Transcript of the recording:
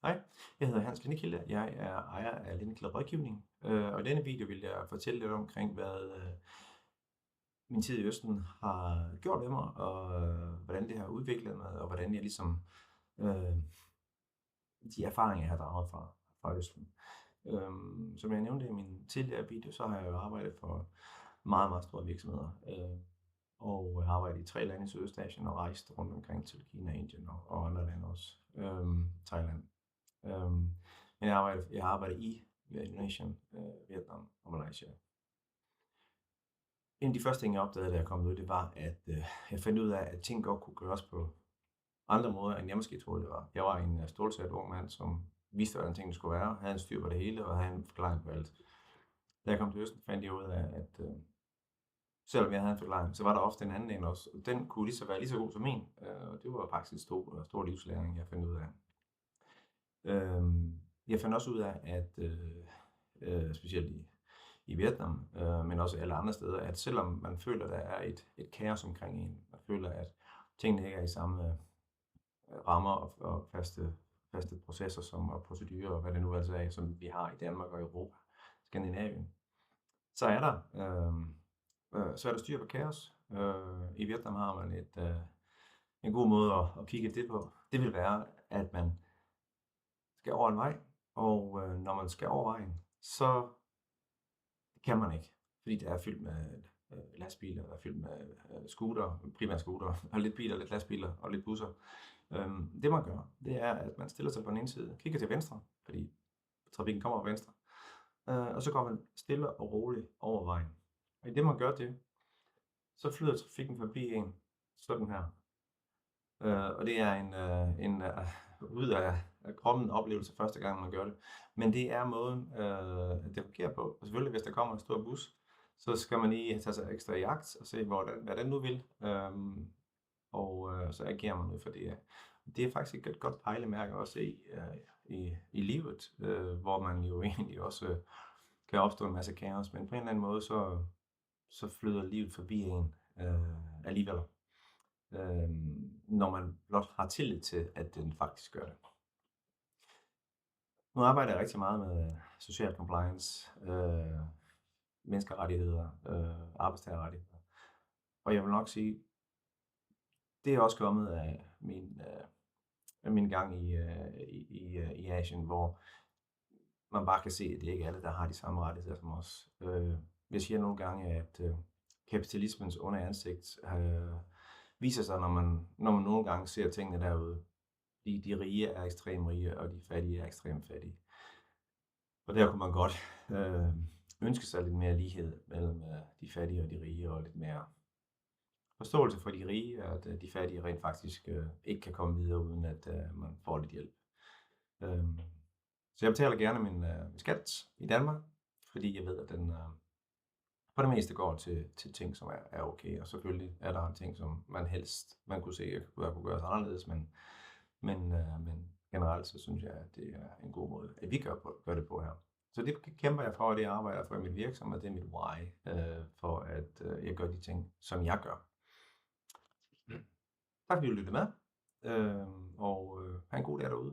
Hej, jeg hedder Hans Lindekilde. Jeg er ejer af Lindekilde Rådgivning, og i denne video vil jeg fortælle lidt omkring, hvad min tid i Østen har gjort ved mig, og hvordan det har udviklet mig, og hvordan jeg ligesom øh, de erfaringer, jeg har draget fra Østen. Som jeg nævnte i min tidligere video, så har jeg jo arbejdet for meget, meget store virksomheder, og jeg har arbejdet i 3 lande i Sydøstasien og rejst rundt omkring til Kina, Indien og andre lande også, Thailand. Men jeg har arbejdet i Indonesien, Vietnam og Malaysia. En af de første ting, jeg opdagede, da jeg kom ud, det var, at jeg fandt ud af, at ting godt kunne gøres på andre måder, end jeg måske troede, det var. Jeg var en stålsat ung mand, som vidste, hvordan tingene skulle være, havde en styr på det hele og havde en forklaring på alt. Da jeg kom til Østen, fandt jeg ud af, at selvom jeg havde en forklaring, så var der ofte en anden en også. Den kunne være lige så god som min, og det var faktisk en stor livslæring, jeg fandt ud af. Jeg fandt også ud af, at specielt i Vietnam, men også alle andre steder, at selvom man føler, at der er et kaos omkring en, man føler, at tingene ikke er i samme rammer og faste processer og procedurer, og hvad det nu altså er, som vi har i Danmark og Europa, Skandinavien, så er der styr på kaos. I Vietnam har man en god måde at kigge det på. Det vil være, at man skal over en vej, og når man skal over vejen, så kan man ikke, fordi det er fyldt med lastbiler, der er fyldt med primært scooter, og lidt biler, lidt lastbiler og lidt busser. Det man gør, det er, at man stiller sig på den ene side, kigger til venstre, fordi trafikken kommer fra venstre, og så går man stille og roligt over vejen. Og i det man gør det, så flyder trafikken forbi en sådan her. Og det er en ud af kroppen oplevelse første gang, man gør det. Men det er måden, det fungerer på. Og selvfølgelig, hvis der kommer en stor bus, så skal man lige tage sig ekstra i agt og se, hvad den nu vil. Og så agerer man ud for det. Det er faktisk et godt pejlemærke også i livet, hvor man jo egentlig også kan opstå en masse kaos. Men på en eller anden måde, så flyder livet forbi en alligevel. Når man blot har tillid til, at den faktisk gør det. Nu arbejder jeg rigtig meget med social compliance, menneskerettigheder, arbejdstagerrettigheder. Og jeg vil nok sige, det er også kommet af min gang i Asien, hvor man bare kan se, at det ikke er alle, der har de samme rettigheder som os. Jeg siger nogle gange, at kapitalismens onde ansigt viser sig, når man nogle gange ser tingene derude. De rige er ekstremt rige, og de fattige er ekstremt fattige. Og der kunne man godt ønske sig lidt mere lighed mellem de fattige og de rige, og lidt mere forståelse for de rige, at de fattige rent faktisk ikke kan komme videre, uden at man får lidt hjælp. Så jeg betaler gerne min skat i Danmark, fordi jeg ved, at den for det meste går til ting, som er okay. Og selvfølgelig er der ting, som man kunne se, kunne gøres anderledes, men generelt så synes jeg, at det er en god måde, at vi gør det på her. Så det kæmper jeg for, og det arbejder for i mit virksomhed, det er mit why, for at jeg gør de ting, som jeg gør. Tak fordi du lyttede med, og have en god dag derude.